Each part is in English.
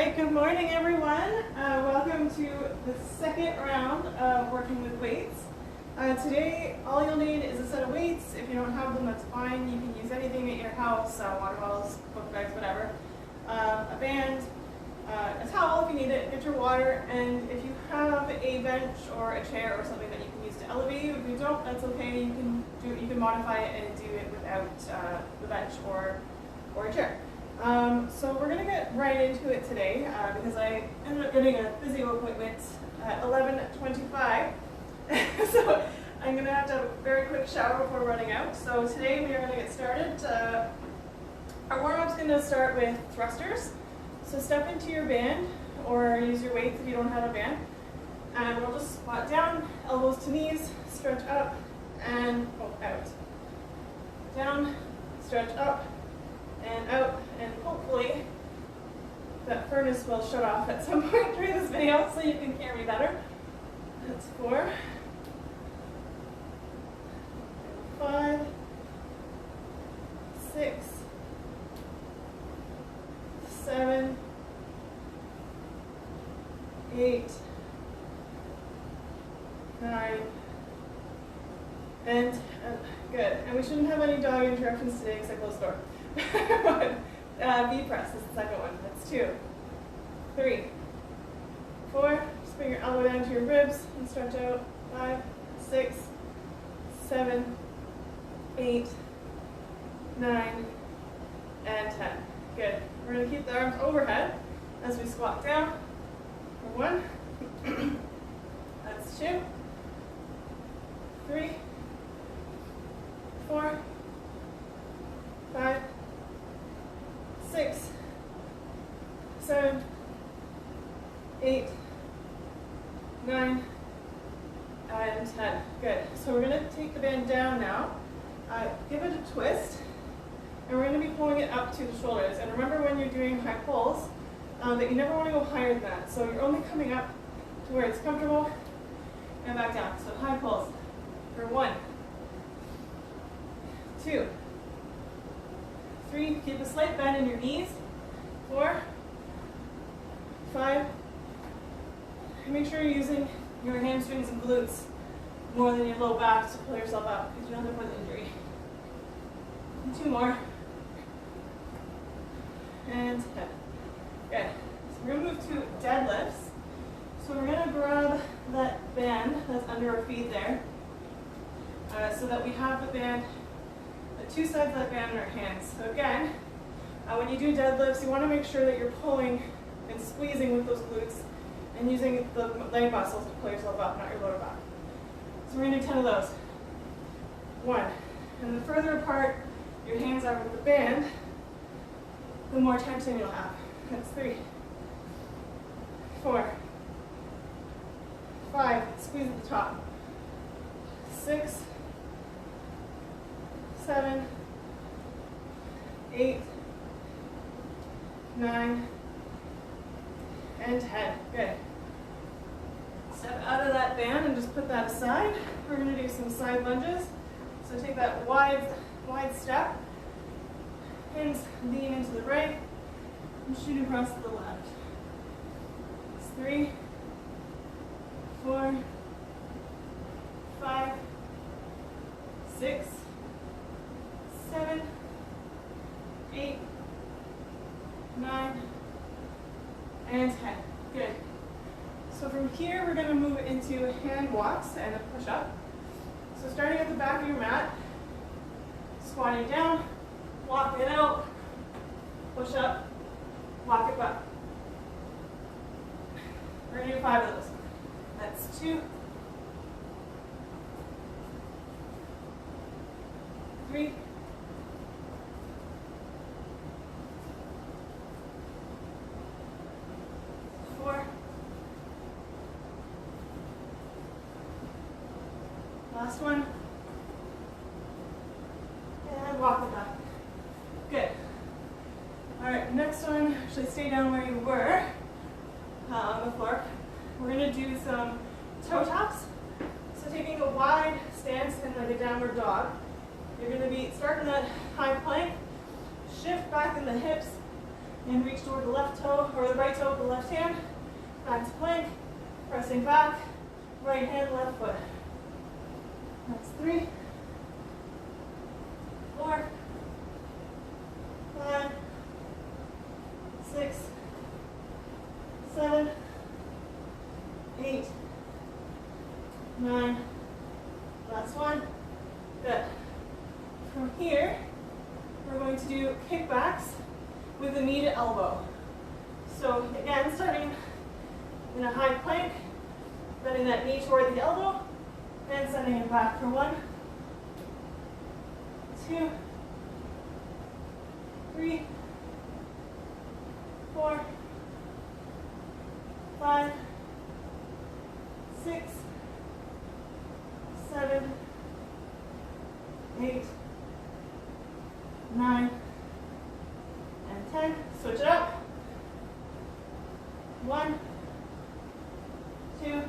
right, good morning everyone. Welcome to the second round of working with weights. Today, all you'll need is a set of weights. If you don't have them, that's fine. You can use anything at your house, water bottles, book bags, whatever. A band, a towel if you need it, get your water, and if you have a bench or a chair or something that you can use to elevate you, if you don't, that's okay. You can modify it and do it without the bench or a chair. So we're going to get right into it today because I ended up getting a physio appointment at 11:25. So I'm going to have to have a very quick shower before running out. So today we are going to get started. Our warm-up is going to start with thrusters. So step into your band or use your weights if you don't have a band. And we'll just squat down, elbows to knees, stretch up and out. Down, stretch up and out, and hopefully that furnace will shut off at some point during this video so you can hear me better. That's 4, 5, 6, 7, 8, 9, and good. And we shouldn't have any dog interruptions today because I closed the door. V press is the second one. That's 2, 3, 4. Just bring your elbow down to your ribs and stretch out. 5, 6, 7, 8, 9, and 10. Good. We're going to keep the arms overhead as we squat down. For 1. That's 2, 3, 4, 5, 6, 7, 8, 9, and 10. Good. So we're going to take the band down now. Give it a twist, and we're going to be pulling it up to the shoulders. And remember when you're doing high pulls, that you never want to go higher than that. So you're only coming up to where it's comfortable and back down. So high pulls for 1, 2, 3, keep a slight bend in your knees. 4, 5, and make sure you're using your hamstrings and glutes more than your low back to pull yourself up because you don't have to put injury. And 2 more. And 10. Good. So we're going to move to deadlifts. So we're going to grab that band that's under our feet there so that we have the band, the 2 sides of that band in our hands. So again, when you do deadlifts, you want to make sure that you're pulling and squeezing with those glutes and using the leg muscles to pull yourself up, not your lower back. So we're going to do 10 of those. 1. And the further apart your hands are with the band, the more tension you'll have. That's 3, 4, 5, squeeze at the top. 6, 7, 8, 9, and 10. Good. Step out of that band and just put that aside. We're going to do some side lunges. So take that wide step. Hands lean into the right and shoot across to the left. It's 3, 4, 5, 6, 7, 8, 9, and 10. Good. So from here, we're going to move into hand walks and a push-up. So starting at the back of your mat, squatting down, walk it out, push up, walk it up. We're going to do 5 of those. That's 2, 3, 4, last one, and walk it back. Good. All right, next one, actually stay down where you were on the floor. We're going to do some toe taps. So taking a wide stance in like a downward dog. You're going to be starting that high plank, shift back in the hips, And reach toward the left toe, or the right toe with the left hand. Back to plank, pressing back, right hand, left foot. That's 3, 4, 5, 6, 7, 8, 9. Last one. Good. From here, we're going to do kickbacks with the knee to elbow. So again, starting in a high plank, bending that knee toward the elbow, and sending it back for 1, 2, 3, 4, 5, 6, 7, 8, 9, and 10. Switch it up. 1, 2,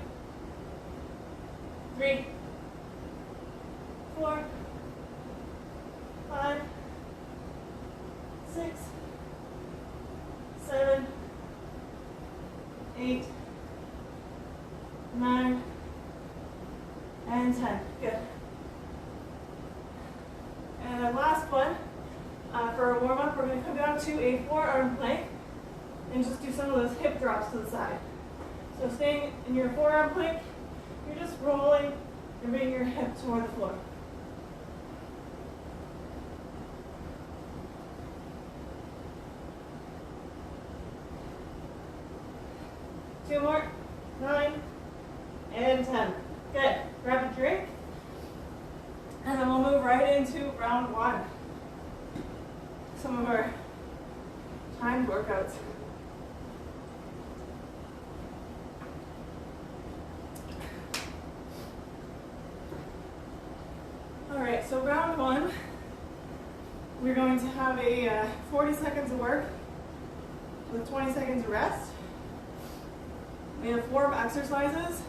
3, 4, 5, 6, 7, 8, 9, and 10. Good. And then last one, for a warm-up, we're going to come down to a forearm plank and just do some of those hip drops to the side. So staying in your forearm plank, you're just rolling and bringing your hip toward the floor. Two more, 9, and 10. Good. Grab a drink, and then we'll move right into round 1. Some of our timed workouts. All right, so round 1, we're going to have a 40 seconds of work with 20 seconds of rest. We have 4 exercises,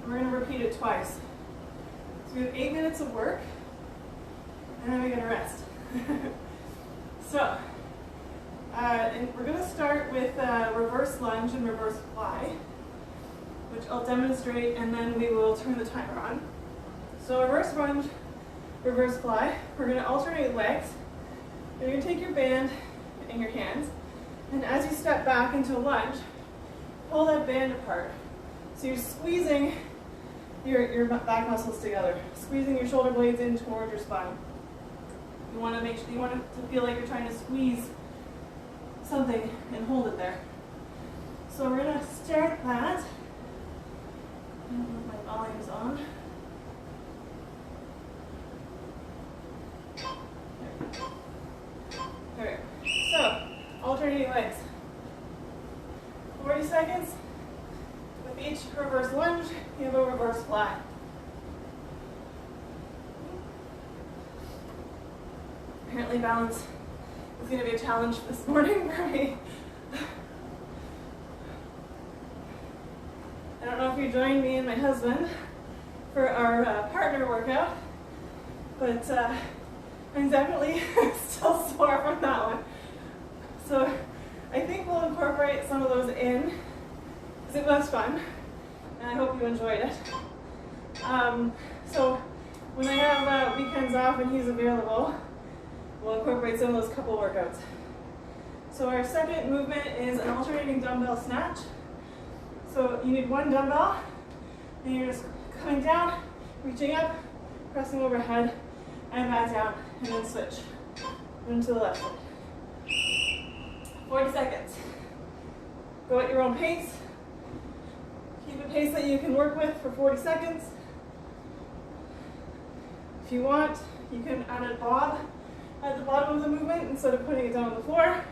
and we're going to repeat it twice. So we have 8 minutes of work, and then we're going to rest. So, and we're going to start with reverse lunge and reverse fly, which I'll demonstrate, and then we will turn the timer on. So reverse lunge, reverse fly. We're going to alternate legs. You're going to take your band in your hands, and as you step back into a lunge, pull that band apart. So you're squeezing your back muscles together, squeezing your shoulder blades in toward your spine. You want to make sure, you want it to feel like you're trying to squeeze something and hold it there. So we're going to start that. My volume's on. There we go. So, alternating legs. 40 seconds. With each reverse lunge, you have a reverse fly. Apparently balance is going to be a challenge this morning for me. I don't know if you joined me and my husband for our partner workout, but I'm definitely still sore from that one. So I think we'll incorporate some of those in, because it was fun, and I hope you enjoyed it. So when I have weekends off and he's available, we'll incorporate some of those couple workouts. So our second movement is an alternating dumbbell snatch. So you need one dumbbell, and you're just coming down, reaching up, pressing overhead, and back down, and then switch. Into the left side. 40 seconds. Go at your own pace. Keep a pace that you can work with for 40 seconds. If you want, you can add a bob at the bottom of the movement instead of putting it down on the floor.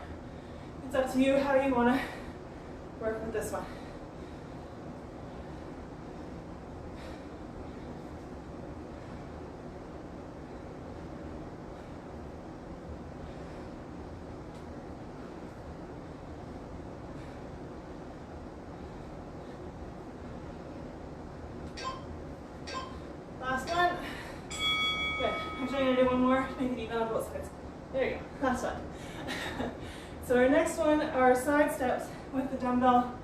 It's up to you how you want to work with this one. Last one. Good. Actually, I'm going to do one more to make it even on both sides. There you go. Last one. So our next one are side steps with the dumbbell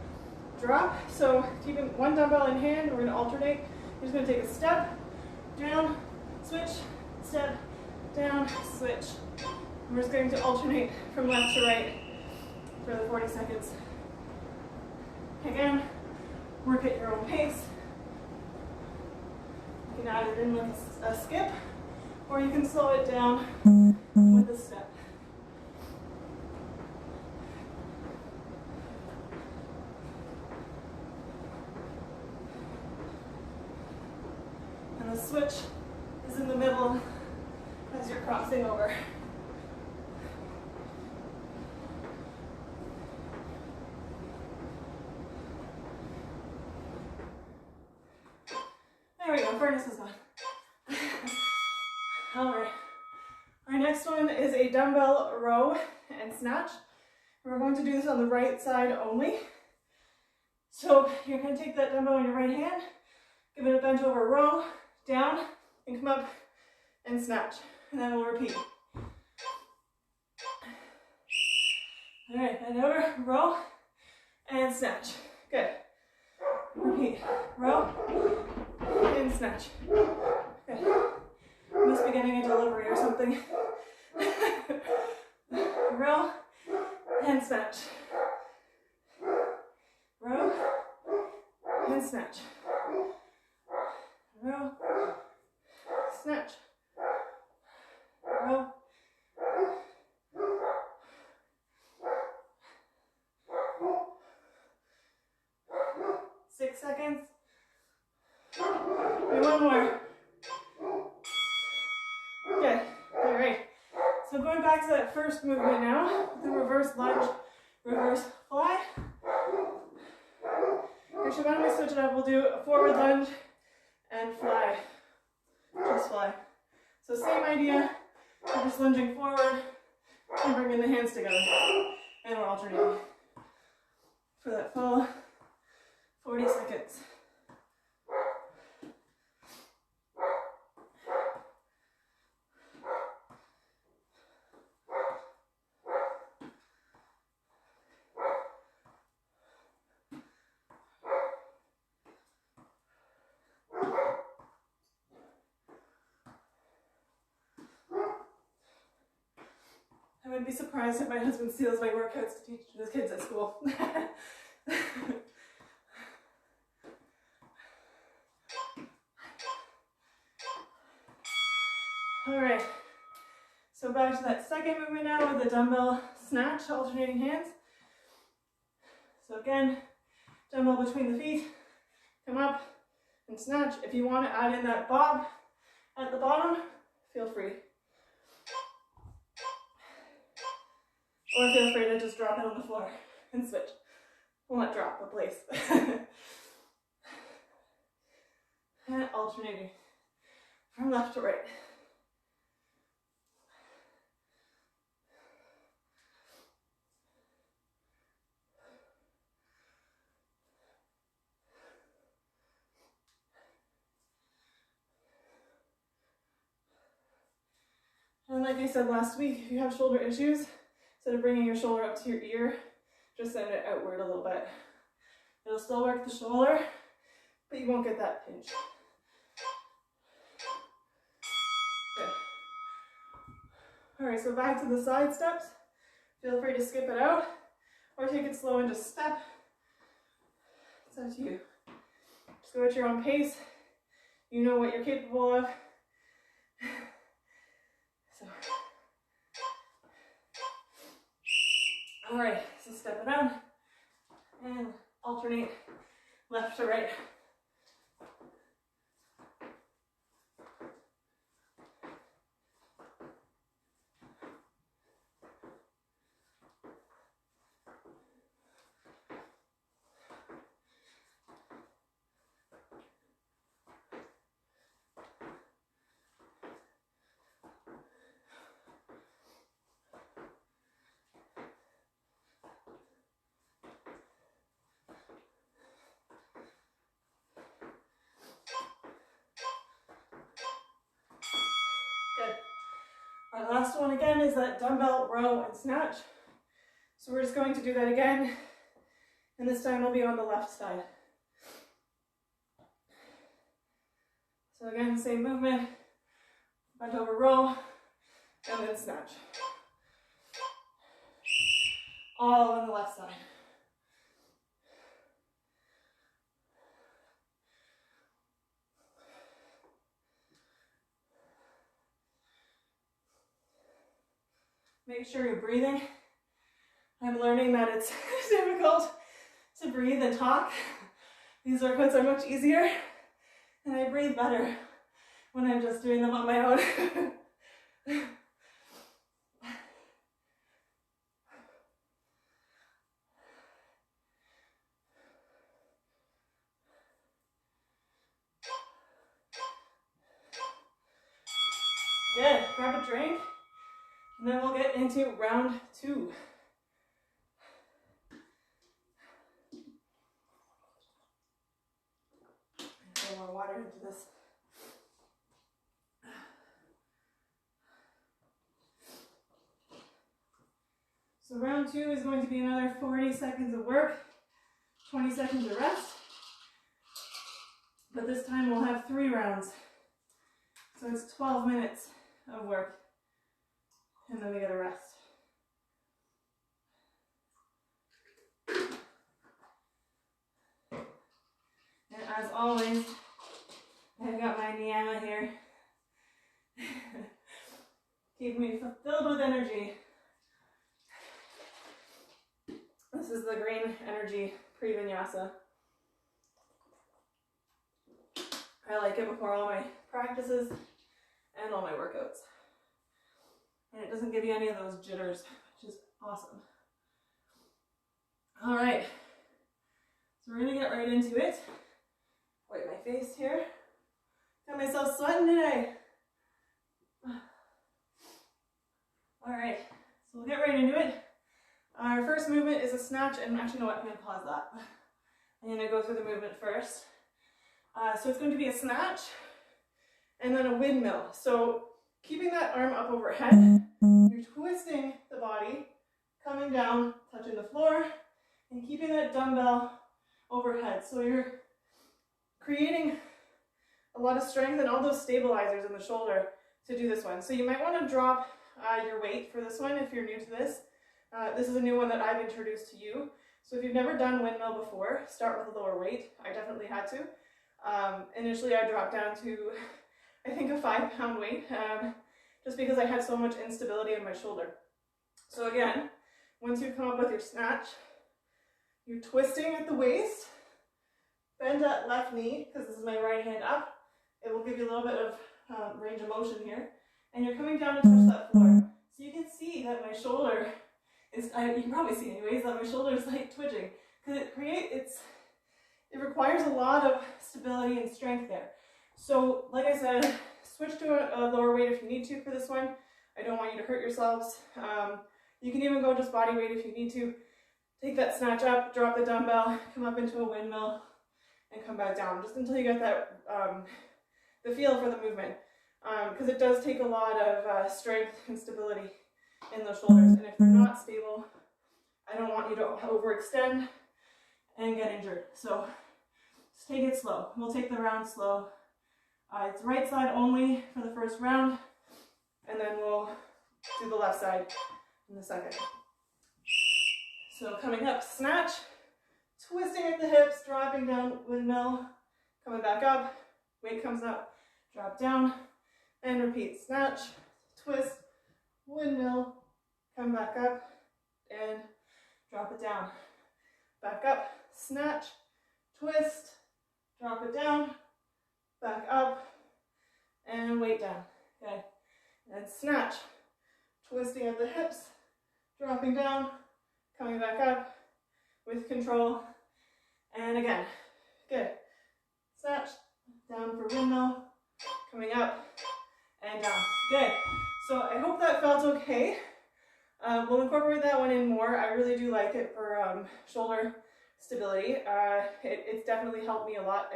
drop. So keeping one dumbbell in hand, we're going to alternate. You're just going to take a step, down, switch, step, down, switch. And we're just going to alternate from left to right for the 40 seconds. Again, work at your own pace. You can add it in with a skip, or you can slow it down with a step. And the switch is in the middle as you're crossing over. There we go, furnace is on. All right, our next one is a dumbbell row and snatch. We're going to do this on the right side only. So you're going to take that dumbbell in your right hand, give it a bent over row, down, and come up and snatch. And then we'll repeat. All right, bend over, row, and snatch. Good. Repeat. Row, and snatch. Good. You must be getting a delivery or something. Row, and snatch. Row, and snatch. Row, snatch. Row. 6 seconds. And one more. Good. All right. So going back to that first movement now, the reverse lunge, reverse fly. Actually, why don't we switch it up? We'll do a forward lunge and fly. Just fly. So same idea. We're just lunging forward and bringing the hands together. And we're alternating for that full 40 seconds. I wouldn't be surprised if my husband steals my workouts to teach his kids at school. All right, so back to that second movement now with the dumbbell snatch, alternating hands. So again, dumbbell between the feet, come up and snatch. If you want to add in that bob at the bottom, feel free. Or feel free to just drop it on the floor and switch. Well, not drop, but place. And alternating from left to right. And like I said last week, if you have shoulder issues, instead of bringing your shoulder up to your ear, just send it outward a little bit. It'll still work the shoulder, but you won't get that pinch. Good. All right, so back to the side steps. Feel free to skip it out or take it slow and just step. It's up to you. Just go at your own pace. You know what you're capable of. So. All right, so step it out and alternate left to right. Our last one again is that dumbbell row and snatch. So we're just going to do that again, and this time it'll be on the left side. So again, same movement, bent over row, and then snatch. All on the left side. Make sure you're breathing. I'm learning that it's difficult to breathe and talk. These workouts are much easier, and I breathe better when I'm just doing them on my own. Good, grab a drink, and then we'll get into round 2. Put more water into this. So round 2 is going to be another 40 seconds of work, 20 seconds of rest. But this time we'll have 3 rounds. So it's 12 minutes of work, and then we get a rest. And as always, I've got my Niyama here. Keep me filled with energy. This is the green energy pre-vinyasa. I like it before all my practices and all my workouts. And it doesn't give you any of those jitters, which is awesome. All right, so we're gonna get right into it. Wipe my face here. Got myself sweating today. All right, so we'll get right into it. Our first movement is a snatch, and actually, you know what, I'm gonna pause that. I'm gonna go through the movement first. So it's going to be a snatch, and then a windmill. So keeping that arm up overhead, you're twisting the body, coming down, touching the floor, and keeping that dumbbell overhead. So you're creating a lot of strength and all those stabilizers in the shoulder to do this one. So you might want to drop your weight for this one if you're new to this. This is a new one that I've introduced to you. So if you've never done windmill before, start with a lower weight. I definitely had to. Initially I dropped down to, I think, a 5-pound weight, just because I had so much instability in my shoulder. So again, once you come up with your snatch, you're twisting at the waist, bend that left knee, because this is my right hand up. It will give you a little bit of range of motion here. And you're coming down to touch that floor. So you can see that my shoulder is, you can probably see anyways, that my shoulder is like twitching, because it requires a lot of stability and strength there. So like I said, switch to a lower weight if you need to for this one. I don't want you to hurt yourselves. You can even go just body weight if you need to. Take that snatch up, drop the dumbbell, come up into a windmill, and come back down, just until you get that the feel for the movement. Because it does take a lot of strength and stability in those shoulders. And if they're not stable, I don't want you to overextend and get injured. So just take it slow. We'll take the round slow. It's right side only for the first round, and then we'll do the left side in the second. So coming up, snatch, twisting at the hips, dropping down, windmill, coming back up, weight comes up, drop down, and repeat. Snatch, twist, windmill, come back up, and drop it down. Back up, snatch, twist, drop it down, back up, and weight down. Okay, and snatch, twisting at the hips, dropping down, coming back up with control, and again. Good. Snatch, down for windmill, coming up, and down. Good. So I hope that felt okay. We'll incorporate that one in more. I really do like it for shoulder stability. It's definitely helped me a lot.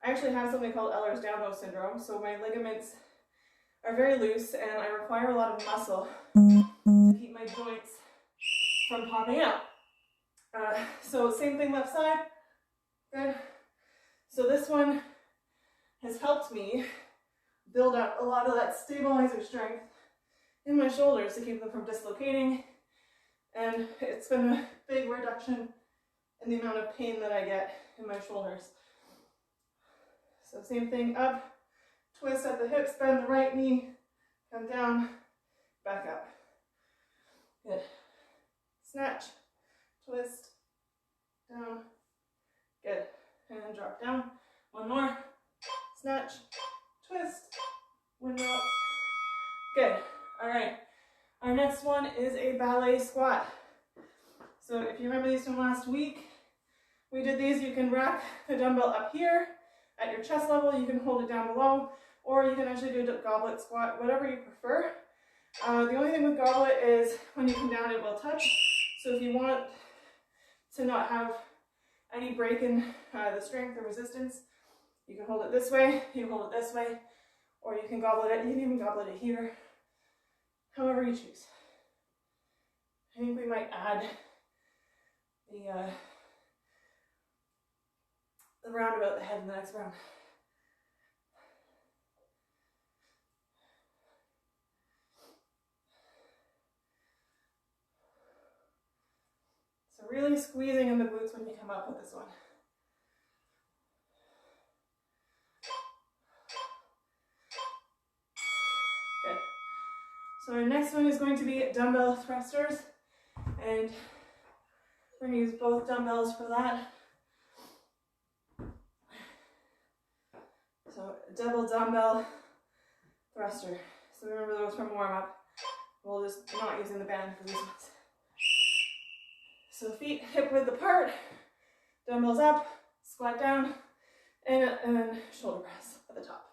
I actually have something called Ehlers-Danlos syndrome, so my ligaments are very loose and I require a lot of muscle to keep my joints from popping out. So same thing left side. Good. So this one has helped me build up a lot of that stabilizer strength in my shoulders to keep them from dislocating. And it's been a big reduction in the amount of pain that I get in my shoulders. So same thing, up, twist at the hips, bend the right knee, come down, back up. Good. Snatch, twist, down, good. And then drop down. One more. Snatch, twist, windmill. Good. All right. Our next one is a ballet squat. So if you remember these from last week, we did these. You can rack the dumbbell up here at your chest level. You can hold it down below, or you can actually do a goblet squat, whatever you prefer. The only thing with goblet is when you come down, it will touch. So if you want to not have any break in the strength or resistance, you can hold it this way, you can hold it this way, or you can goblet it. You can even goblet it here, however you choose. I think we might add the roundabout the head in the next round. So really squeezing in the glutes when you come up with this one. Good. So our next one is going to be dumbbell thrusters, and we're going to use both dumbbells for that. So double dumbbell thruster. So remember those from warm up. We'll just not using the band for these ones. So feet hip width apart, dumbbells up, squat down, and then shoulder press at the top.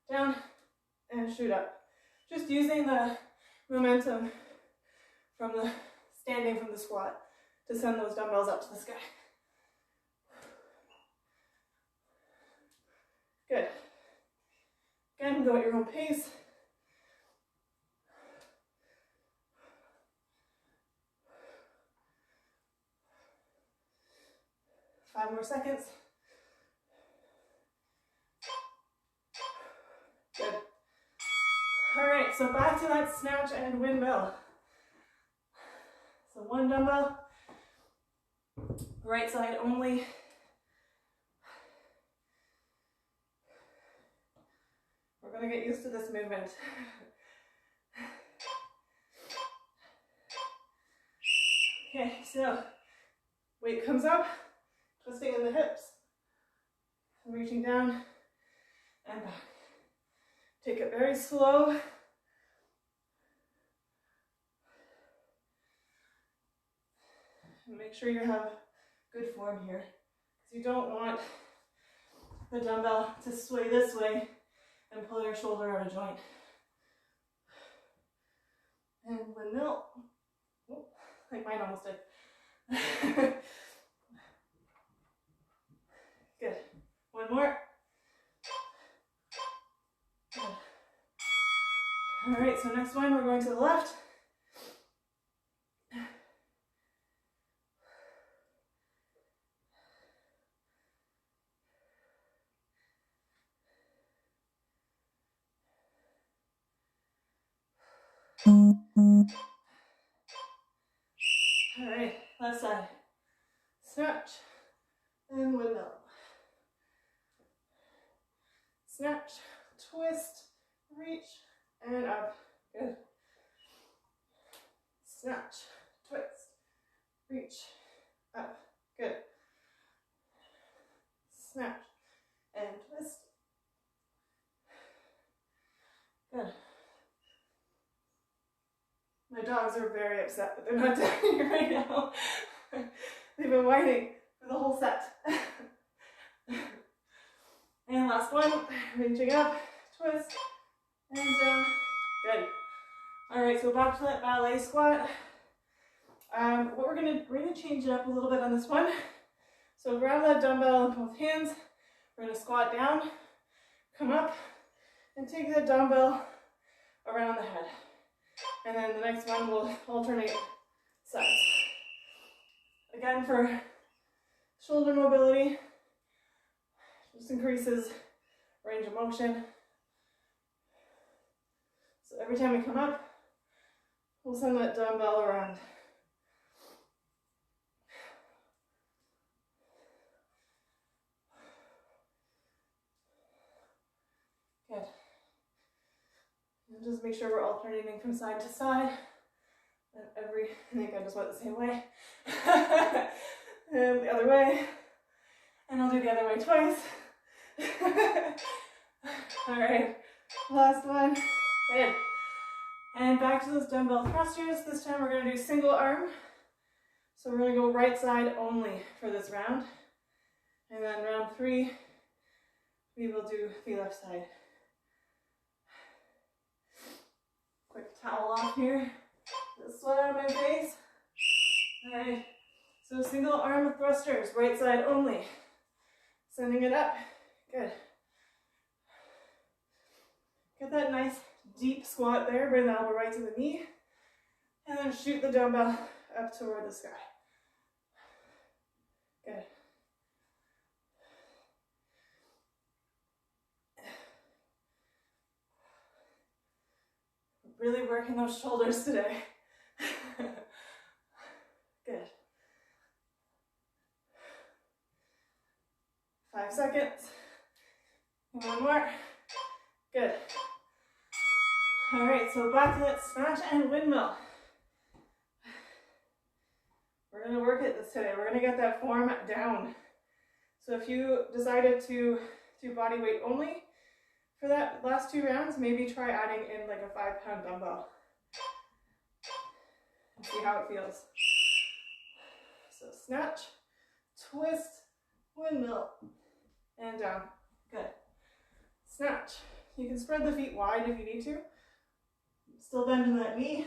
Down and shoot up. Just using the momentum from the standing from the squat to send those dumbbells up to the sky. Good. Again, go at your own pace. Five more seconds. Good. All right, so back to that snatch and windmill. So one dumbbell, right side only. We're going to get used to this movement. Okay, so weight comes up, twisting in the hips, reaching down and back. Take it very slow. And make sure you have good form here, because you don't want the dumbbell to sway this way and pull your shoulder out of joint. And windmill. Oh, like mine almost did. Good. One more. Good. All right, so next one, we're going to the left. All right, left side. Snatch and windmill. Snatch, twist, reach, and up. Good. Snatch, twist, reach, up. Good. Snatch and twist. Good. My dogs are very upset that they're not down here right now. They've been whining for the whole set. And last one, reaching up, twist, and down. Good. All right, so back to that ballet squat. What we're gonna change it up a little bit on this one. So grab that dumbbell in both hands. We're gonna squat down, come up, and take the dumbbell around the head. And then the next one will alternate sides. Again, for shoulder mobility, just increases range of motion. So every time we come up, we'll send that dumbbell around. Good. And just make sure we're alternating from side to side. And I think I just went the same way. And the other way. And I'll do the other way twice. All right, last one. Good. And back to those dumbbell thrusters. This time we're going to do single arm. So we're going to go right side only for this round. And then round 3, we will do the left side. Quick towel off here. The sweat out of my face. All right, so single arm thrusters, right side only. Sending it up. Good. Get that nice deep squat there. Bring the elbow right to the knee. And then shoot the dumbbell up toward the sky. Good. Really working those shoulders today. Good. 5 seconds. One more. Good. All right, so back to that snatch and windmill. We're going to work at this today. We're going to get that form down. So if you decided to do body weight only for that last 2 rounds, maybe try adding in like a 5-pound dumbbell and see how it feels. So snatch, twist, windmill, and down. Good. Snatch. You can spread the feet wide if you need to. Still bending that knee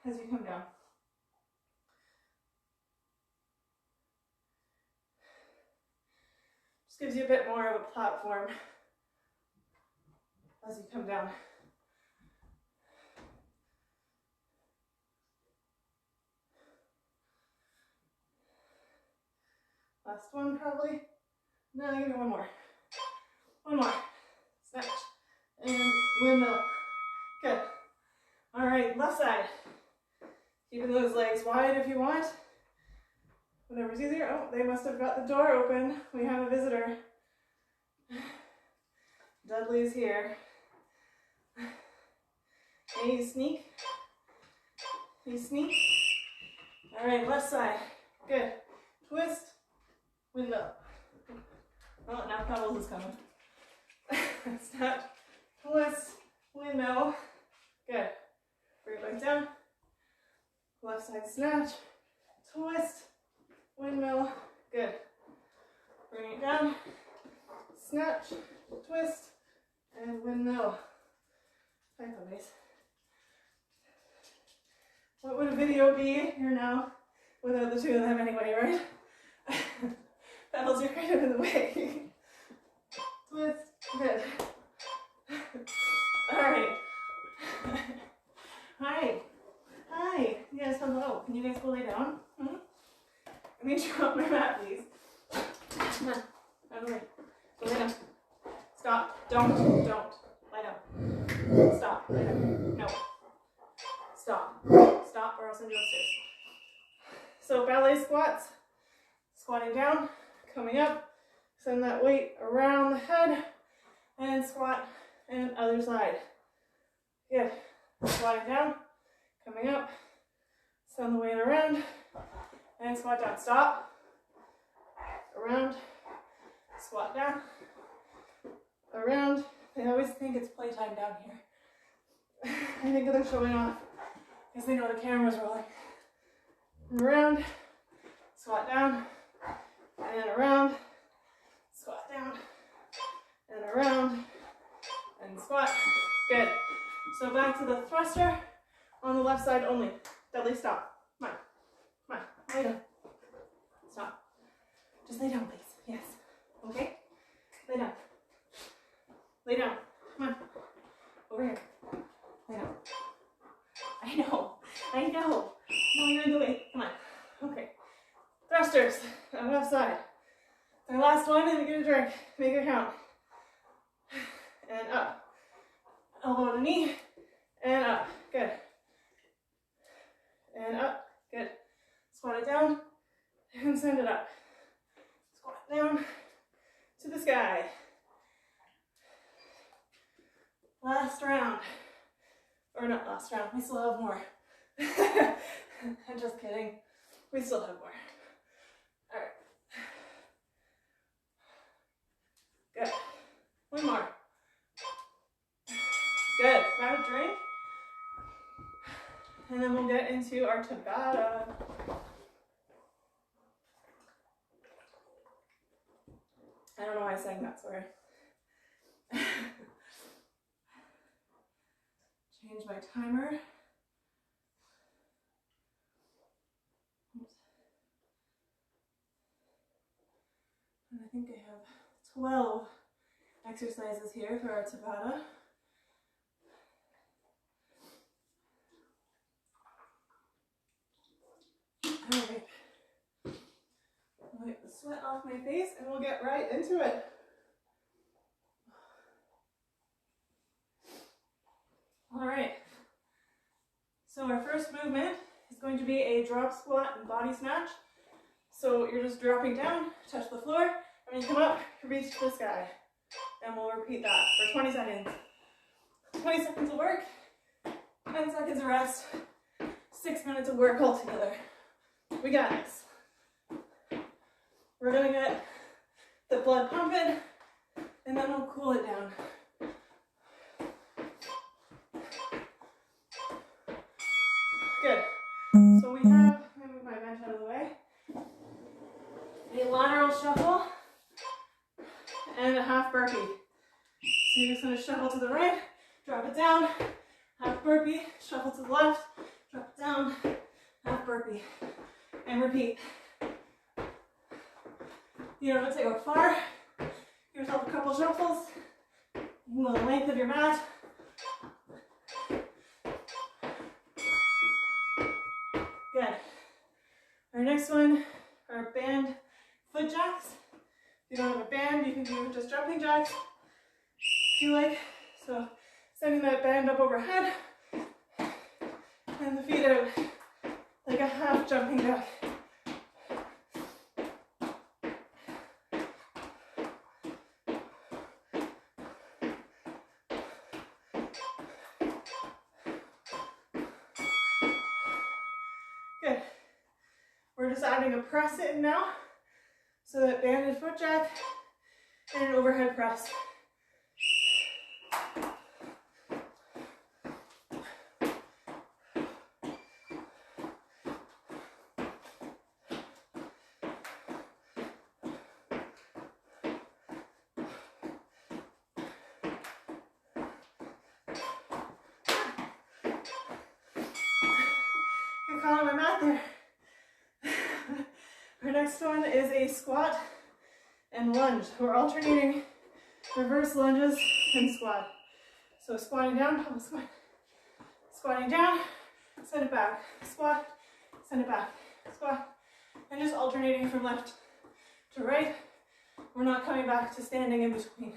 as you come down. Just gives you a bit more of a platform as you come down. Last one probably. No, give me one more. One more. Snatch. And windmill. Good. All right, left side. Keeping those legs wide if you want. Whatever's easier. Oh, they must have got the door open. We have a visitor. Dudley's here. Hey, you sneak. You sneak. All right, left side. Good. Twist. Windmill. Oh, now Pebbles is coming. Snatch. Twist. Windmill. Good. Bring it back down. Left side snatch. Twist. Windmill. Good. Bring it down. Snatch. Twist. And windmill. Hi, puppies. What would a video be here now without the 2 of them anyway, right? Pebbles, you're kind of in the way. Twist. Good. All right. Hi. Hi. Yes, hello. Can you guys go lay down? Let me drop my mat, please. Come on. Out of the way. Go lay down. Stop. Don't. Lie down. Stop. Lie down. No. Stop. Stop or I'll send you upstairs. So ballet squats. Squatting down. Coming up. Send that weight around the head. And squat. And other side. Good. Squatting down. Coming up. Send the weight around. And squat down. Stop. Around. Squat down. Around. They always think it's playtime down here. I think they're showing off because they know the camera's rolling. Around. Squat down. And around. Squat down. And around. And squat. Good. So back to the thruster on the left side only. Dudley, stop. Come on. Come on. Lay down. Stop. Just lay down, please. Yes. Okay? Lay down. Lay down. Come on. Over here. Lay down. I know. No, you're in the way. Come on. Okay. on left side. Our last one, and get a drink. Make it count. And up. Elbow to knee, and up. Good. And up. Good. Squat it down, and send it up. Squat down to the sky. Last round. Or not last round, we still have more. I'm just kidding. We still have more. All right. Good. One more. Good. Grab a drink. And then we'll get into our Tabata. I don't know why I sang that, sorry. Change my timer. Oops. And I think I have 12 exercises here for our Tabata. All right. I'll wipe the sweat off my face and we'll get right into it. All right. So our first movement is going to be a drop squat and body snatch. So you're just dropping down, touch the floor, and when you come up, reach to the sky. And we'll repeat that for 20 seconds. 20 seconds of work, 10 seconds of rest, 6 minutes of work altogether. We got this. We're gonna get the blood pumping, and then we'll cool it down. Good. So we have, let me move my bench out of the way, a lateral shuffle and a half burpee. So you're just gonna shuffle to the right, drop it down, half burpee, shuffle to the left, drop it down, half burpee, and repeat. You don't have to go far. Give yourself a couple shuffles. You can go the length of your mat. Good. Our next one are band foot jacks. If you don't have a band, you can do just jumping jacks if you like. So sending that band up overhead and the feet out like a half jumping jack. Good. We're just adding a press in now. So that banded foot jack and an overhead press. Good call on my mat there. Our next one is a squat and lunge. We're alternating reverse lunges and squat. So squatting down, pull squat. Squatting down, send it back. Squat, send it back. Squat. And just alternating from left to right. We're not coming back to standing in between.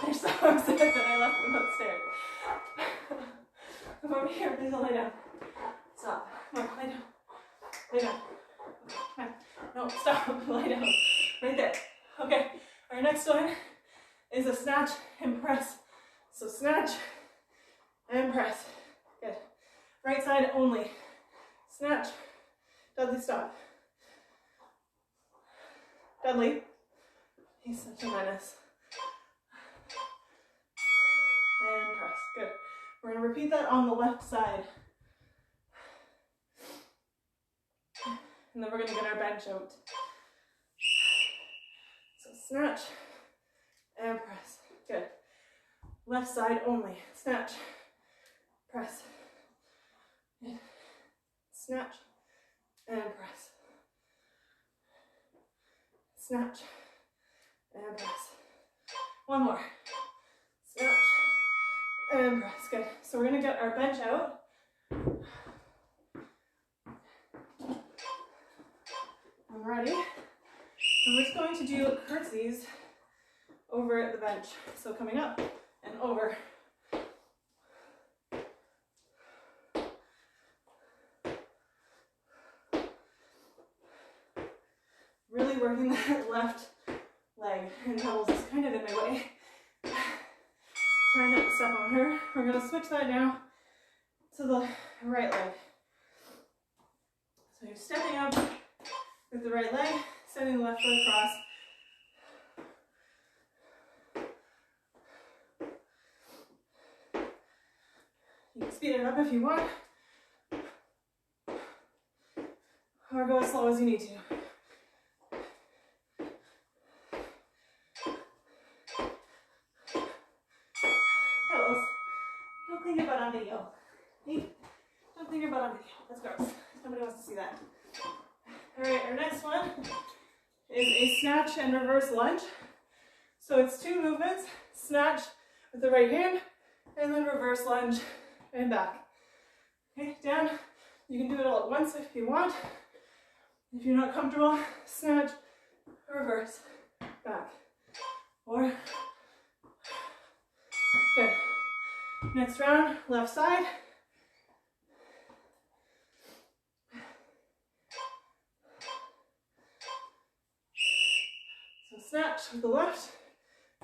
They're so upset that I left them upstairs. Come over here, please don't lay down. Stop. Come on, lay down. Lay down. Okay, come on. No, stop. Lay down. Right there. Okay. Our next one is a snatch and press. So snatch and press. Good. Right side only. Snatch. Dudley, stop. Dudley. He's such a menace. And press. Good. We're going to repeat that on the left side. And then we're going to get our bench out. So snatch and press. Good. Left side only. Snatch. Press. Good. Snatch and press. Snatch and press. One more. Snatch and press. Good. So we're going to get our bench out. I'm ready. And we're just going to do curtsies over the bench. So coming up and over. Really working that left leg, and Pebbles is kind of in my way. Trying not to step on her. We're going to switch that now to the right leg. So you're stepping up with the right leg, sending the left foot across. You can speed it up if you want, or go as slow as you need to. Don't think about on video. Don't think about on video. That's gross. Nobody wants to see that. Alright, our next one is a snatch and reverse lunge. So it's two movements, snatch with the right hand, and then reverse lunge and back. Okay, down. You can do it all at once if you want. If you're not comfortable, snatch, reverse, back. Or, good. Next round, left side. So snatch with the left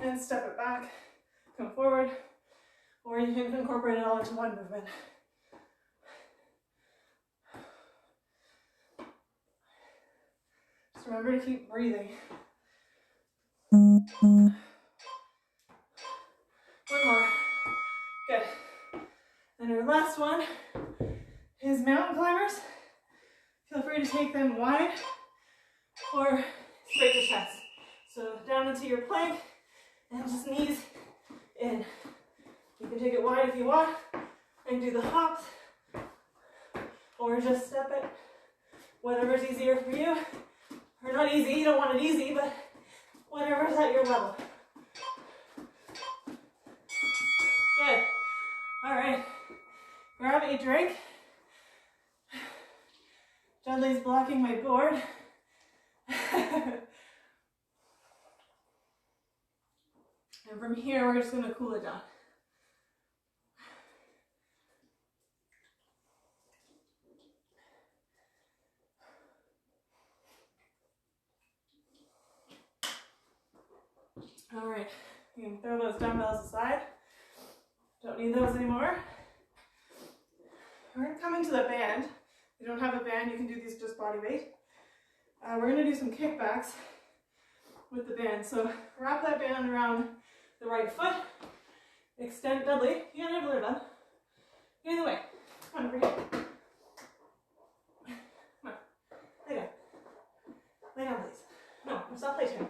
and step it back, come forward, or you can incorporate it all into one movement. Just remember to keep breathing. One more. Good. And our last one is mountain climbers. Feel free to take them wide or straight to chest. So down into your plank and just knees in. You can take it wide if you want and do the hops, or just step it, whatever's easier for you. Or not easy, you don't want it easy, but whatever's at your level. Good. All right. Grab a drink. Dudley's blocking my board. And from here, we're just going to cool it down. All right, you can throw those dumbbells aside. Don't need those anymore. We're coming to the band. If you don't have a band, you can do these just body weight. We're going to do some kickbacks with the band. So wrap that band around the right foot. Extend, Dudley, you got over there, bud. Get in the way. Come on, over here. Come on, lay down. Lay down, please. No, stop playtime.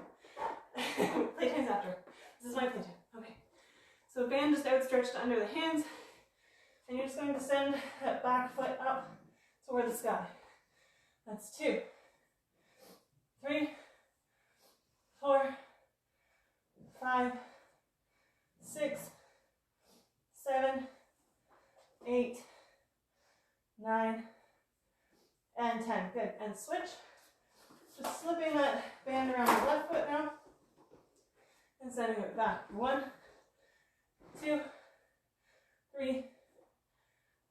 Playtime's after. This is my playtime. Okay. So band just outstretched under the hands, and you're just going to send that back foot up toward the sky. That's 2, 3, 4, 5, 6, 7, 8, 9, and 10. Good. And switch. Just slipping that band around the left foot now and sending it back. 1, 2, 3,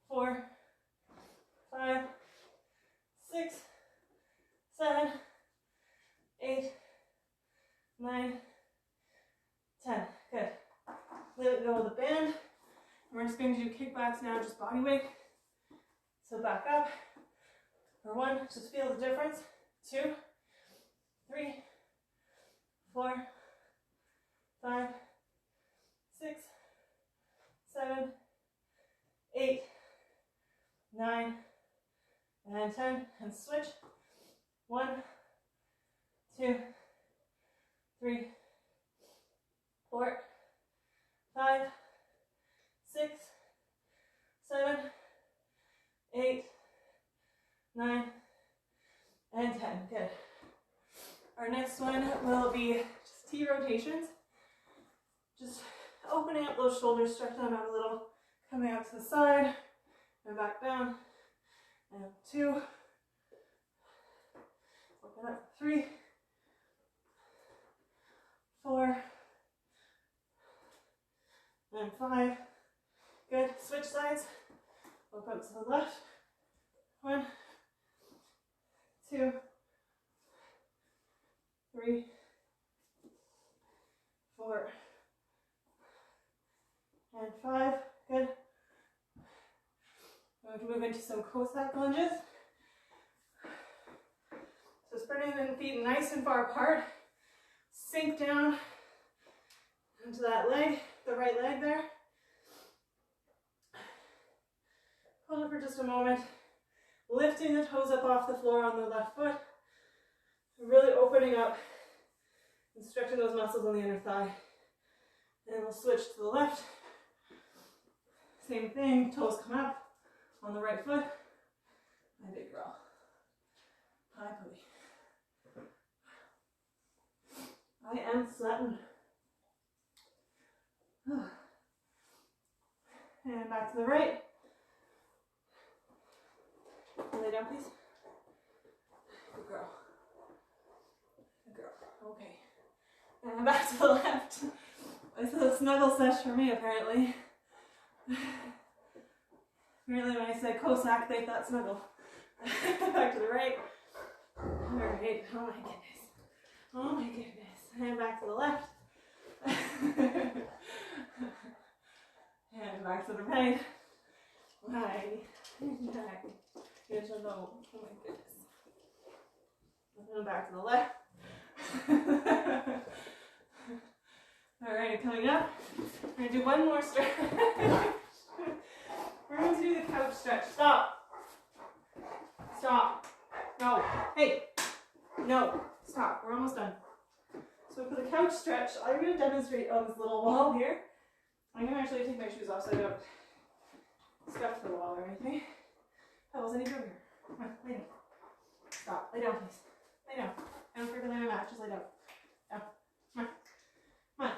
4, 5, 6, 7, 8, 9, 10. Good. Let go of the band. We're just going to do kickbacks now, just body weight. So back up. For 1, just feel the difference. 2, 3, 4, 5, 6, 7, 8, 9, and 10. And switch. 1, 2, 3, 4, 5, 6, 7, 8, 9, and 10. Good. Our next one will be just T rotations. Just opening up those shoulders, stretch them out a little, coming out to the side, and back down, and 2, Open up. 3, 4, and 5. Good. Switch sides. Look up to the left. 1, 2, 3, 4, and 5. Good. We can move into some Cossack lunges. So spreading the feet nice and far apart. Sink down into that leg, the right leg there. Hold it for just a moment. Lifting the toes up off the floor on the left foot. Really opening up and stretching those muscles on the inner thigh. And we'll switch to the left. Same thing, toes come up on the right foot. My big girl. High pulley. I am sweating. And back to the right. Lay down, please. Good girl. Good girl. Okay. And back to the left. This is a snuggle sesh for me, apparently. Apparently, when I said Cossack, they thought snuggle. Back to the right. All right. Oh my goodness. Oh my goodness. And back to the left. And back to the right. Right. Back. Here's a low. Oh my goodness. And back to the left. Alright, coming up. We're going to do one more stretch. We're going to do the couch stretch. Stop. Stop. No. Hey. No. Stop. We're almost done. So for the couch stretch, I'm going to demonstrate on this little wall here. I'm going to actually take my shoes off so I don't scuff the wall or anything. Pebbles, I need room here. Come on, lay down. Stop. Lay down, please. Lay down. I don't care to lay my mat. Just lay down. Down. Come on. Come on.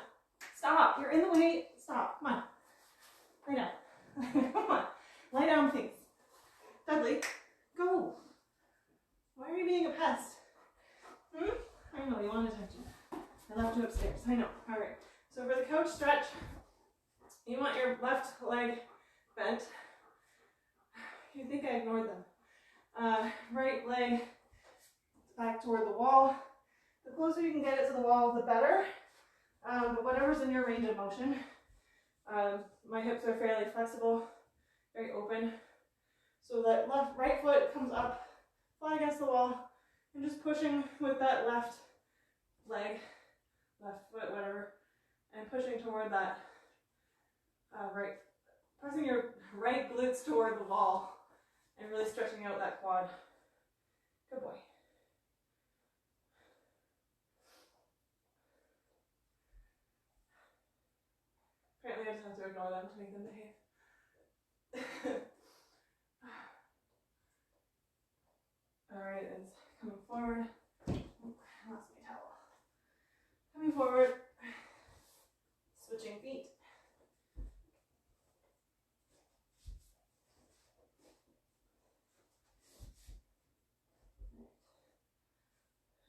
Stop. You're in the way. Stop. Come on. Lay down. Come on. Lay down, please. Dudley, go. Why are you being a pest? I know, you want attention. I left you upstairs. I know. All right. So for the couch stretch, you want your left leg bent. You think I ignored them. Right leg back toward the wall. The closer you can get it to the wall, the better. But whatever's in your range of motion. My hips are fairly flexible, very open. So that right foot comes up, flat against the wall, and just pushing with that left leg, left foot, whatever, and pushing toward that right, pressing your right glutes toward the wall, and really stretching out that quad. Good boy. Apparently I just have to ignore them to make them behave. Alright, it's coming forward. Oh, I lost my towel. Coming forward. Switching feet.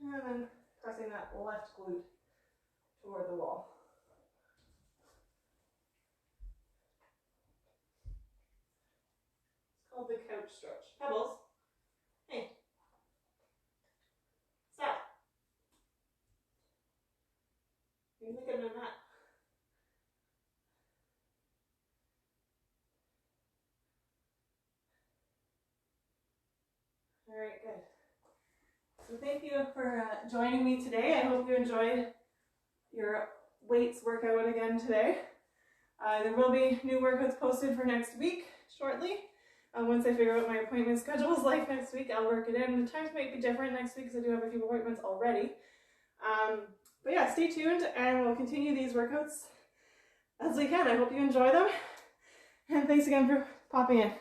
And then pressing that left glute toward the wall. It's called the couch stretch. Pebbles, hey, stop. You look at my mat. All right, good. So thank you for joining me today. I hope you enjoyed your weights workout again today. There will be new workouts posted for next week shortly. Once I figure out what my appointment schedule is like next week, I'll work it in. The times might be different next week because I do have a few appointments already. But yeah, stay tuned and we'll continue these workouts as we can. I hope you enjoy them. And thanks again for popping in.